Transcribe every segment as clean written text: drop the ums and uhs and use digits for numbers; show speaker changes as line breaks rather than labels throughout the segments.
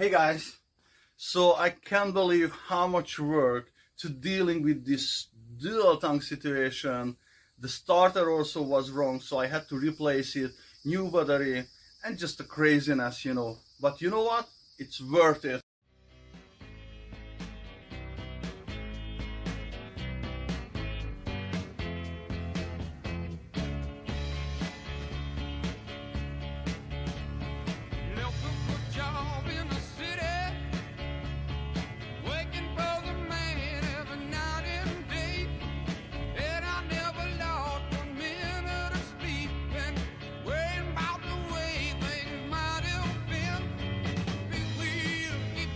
Hey guys, so I can't believe how much work to dealing with this dual tongue situation. The starter also was wrong, so I had to replace it, new battery, and just a craziness. But you know what? It's worth it.
Left a good job in the city, working for the man every night and day. And I never lost a minute of sleep and worrying about the way things might have been. Big wheel keep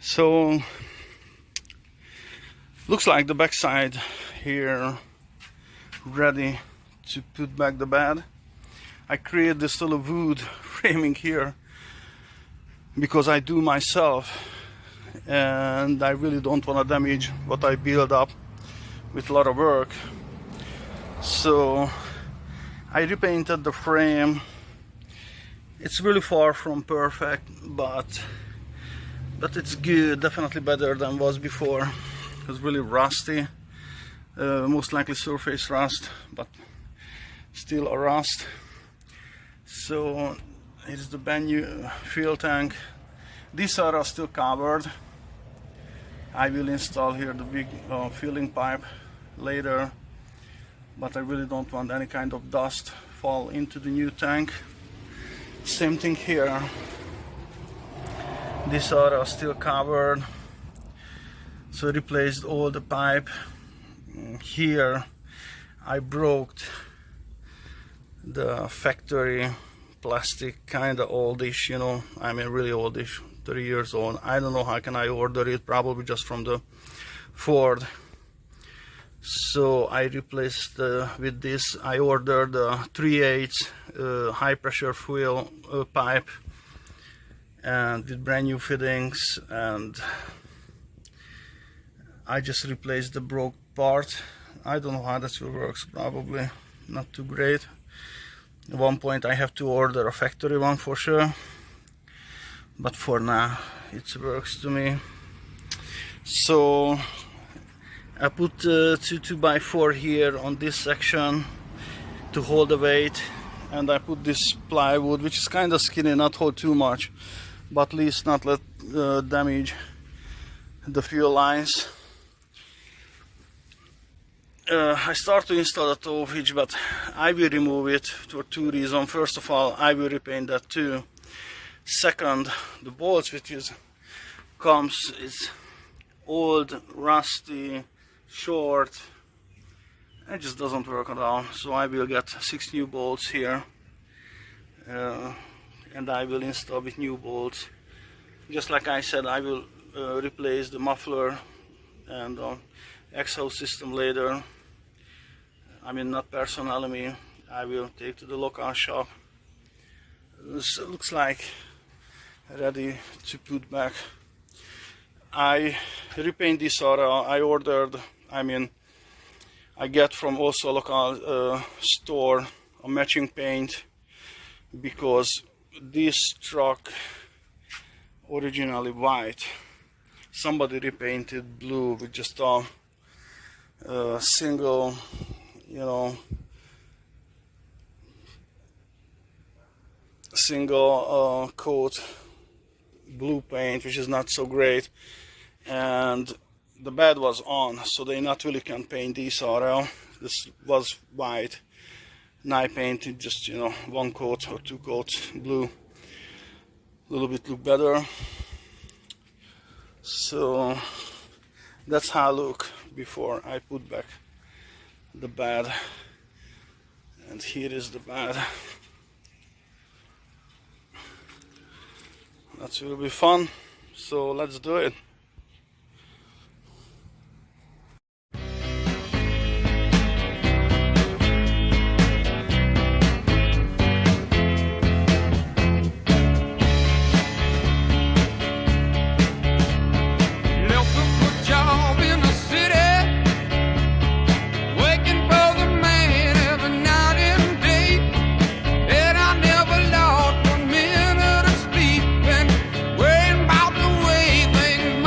So looks like the backside here ready to put back the bed. I create this little wood framing here because I do myself, and I really don't want to damage what I build up with a lot of work. So I repainted the frame. It's really far from perfect, but it's good, definitely better than was before. It was really rusty, most likely surface rust, but still a rust. So here's the brand new fuel tank. These are still covered. I will install here the big filling pipe later, but I really don't want any kind of dust fall into the new tank. Same thing here. These are still covered, so I replaced all the pipe. Here I broke the factory plastic, kind of oldish, you know, I mean really oldish, 30 years old. I don't know how can I order it, probably just from the Ford. So I replaced with this. I ordered 3/8 high pressure fuel pipe, and with brand new fittings, and I just replaced the broke part. I don't know how this works, probably not too great. At one point I have to order a factory one for sure, but for now it works to me. So I put 2x4 here on this section to hold the weight, and I put this plywood, which is kind of skinny, not hold too much, but at least not let damage the fuel lines. I start to install the tow hitch, but I will remove it for two reasons. First of all, I will repaint that too. Second, the bolts which comes is old, rusty, short. It just doesn't work at all. So I will get 6 new bolts here, and I will install with new bolts. Just like I said, I will replace the muffler and exhaust system later. I mean, not personally me. I will take to the local shop. This looks like ready to put back. I repaint this area. I ordered, I get from also a local store a matching paint, because this truck originally white, somebody repainted blue with just a single, you know, coat blue paint, which is not so great, and the bed was on, so they not really can paint this area. This was white, and I painted just, you know, 1 coat or 2 coats blue, a little bit look better. So that's how I look before I put back the bed, and here is the bed. That will be fun, so let's do it.
Worrying about the way things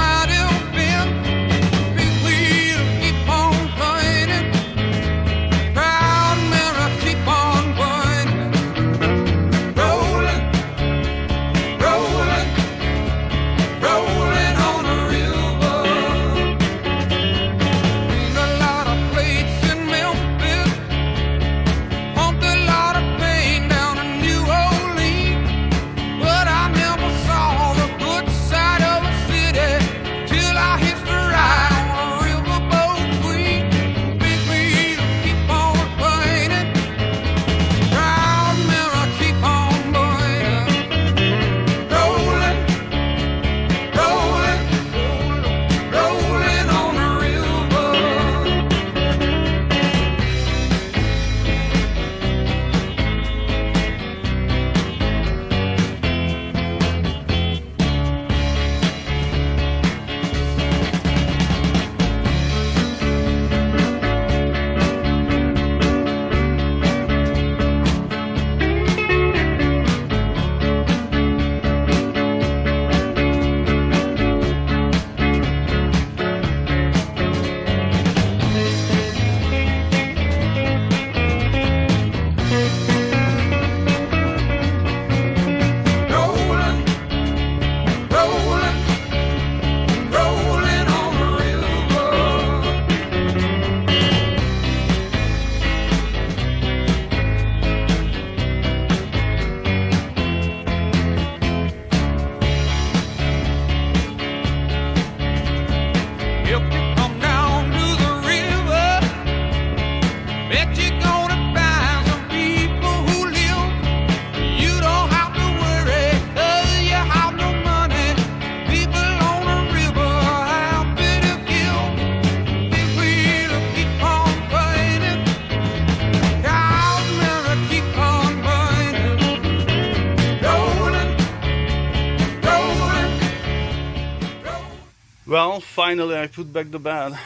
Well, finally I put back the bed.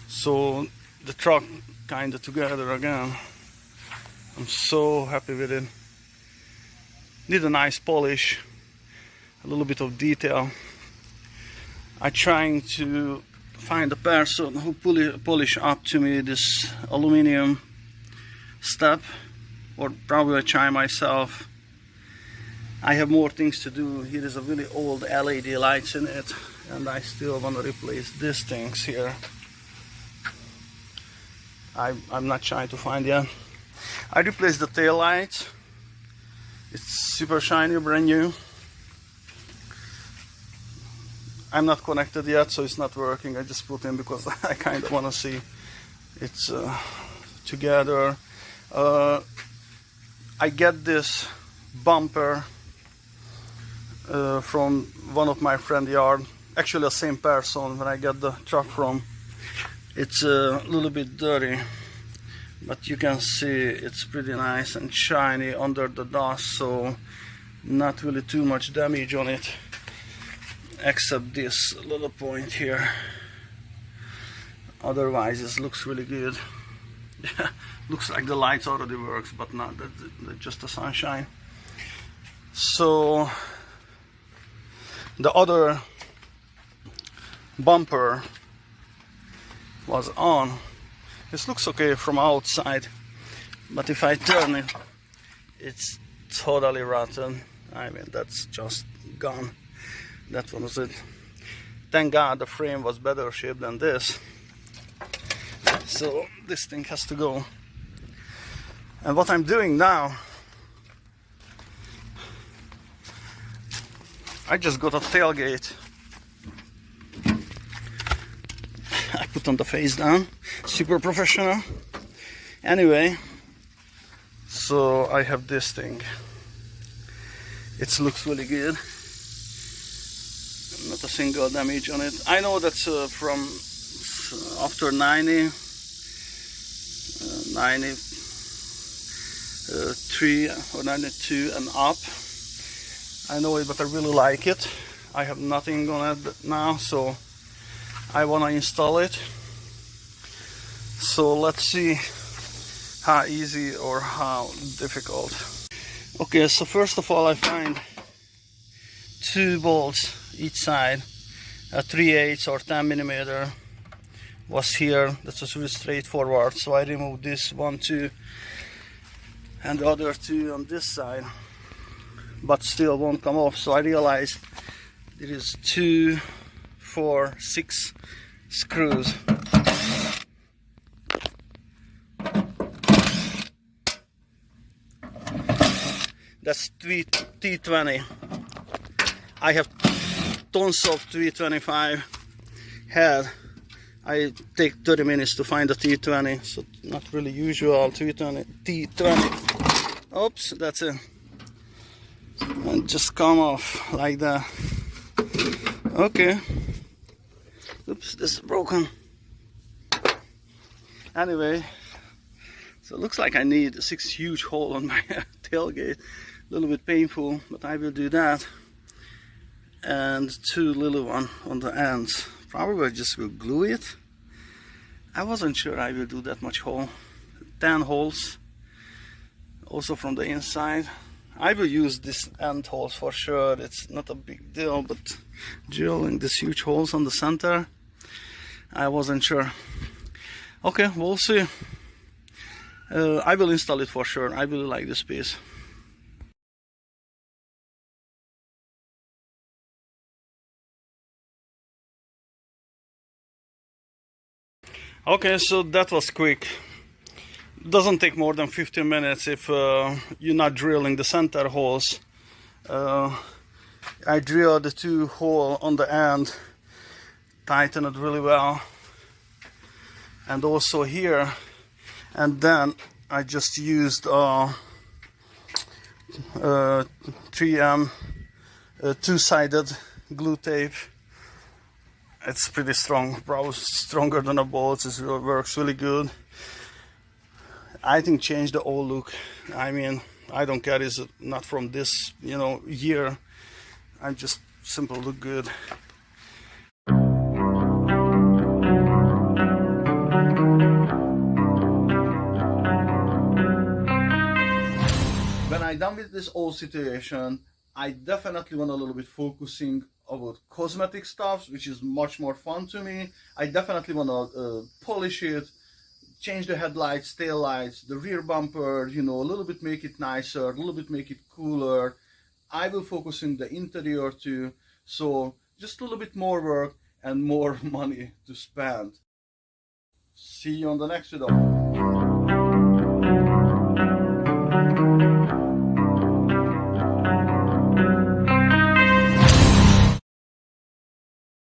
So the truck kind of together again. I'm so happy with it. Need a nice polish, a little bit of detail. I'm trying to find a person who polish up to me this aluminum step, or probably I try myself. I have more things to do. Here is a really old LED lights in it, and I still want to replace these things here. I'm not trying to find yet. I replaced the tail lights. It's super shiny, brand new. I'm not connected yet, so it's not working. I just put in because I kind of want to see it's together. I get this bumper from one of my friend yard. Actually, the same person when I get the truck from. It's a little bit dirty, but you can see it's pretty nice and shiny under the dust, so not really too much damage on it, except this little point here. Otherwise it looks really good. Looks like the lights already works, but not that, just the sunshine. So the other bumper was on. This looks okay from outside, but if I turn it, it's totally rotten. I mean, that's just gone. That was it. Thank God the frame was better shape than this. So this thing has to go. And what I'm doing now, I just got a tailgate. I put on the face down, super professional. Anyway, so I have this thing. It looks really good. Not a single damage on it. I know that's from after 93 or 92 and up. I know it, but I really like it. I have nothing on it now, so I want to install it. So let's see how easy or how difficult. Okay, so first of all I find 2 bolts each side, a 3/8 or 10mm was here. That was really straightforward, so I removed this 1, 2 and the other 2 on this side, but still won't come off. So I realized there is 2, 4, 6 screws. That's T20. I have tons of T25 head. I take 30 minutes to find a T20, so not really usual T20. Oops, that's it. And just come off like that. Okay. Oops, this is broken. Anyway, so it looks like I need a 6 huge hole on my tailgate. A little bit painful, but I will do that. And 2 little one on the ends. Probably I just will glue it. I wasn't sure I will do that much hole. 10 holes. Also from the inside. I will use this end holes for sure. It's not a big deal, but drilling these huge holes on the center, I wasn't sure. Okay, we'll see. I will install it for sure. I really like this piece. Okay, so that was quick. Doesn't take more than 15 minutes if you're not drilling the center holes. I drilled the 2 holes on the end, tightened it really well, and also here, and then I just used 3M 2-sided glue tape. It's pretty strong, probably stronger than a bolt. It works really good. I think changed the old look. I mean, I don't care, it's not from this, year. I'm just simple look good. When I'm done with this old situation, I definitely want a little bit focusing about cosmetic stuff, which is much more fun to me. I definitely want to polish it, change the headlights, tail lights, the rear bumper, you know, a little bit make it nicer, a little bit make it cooler. I will focus on the interior too, so just a little bit more work and more money to spend. See you on the next video.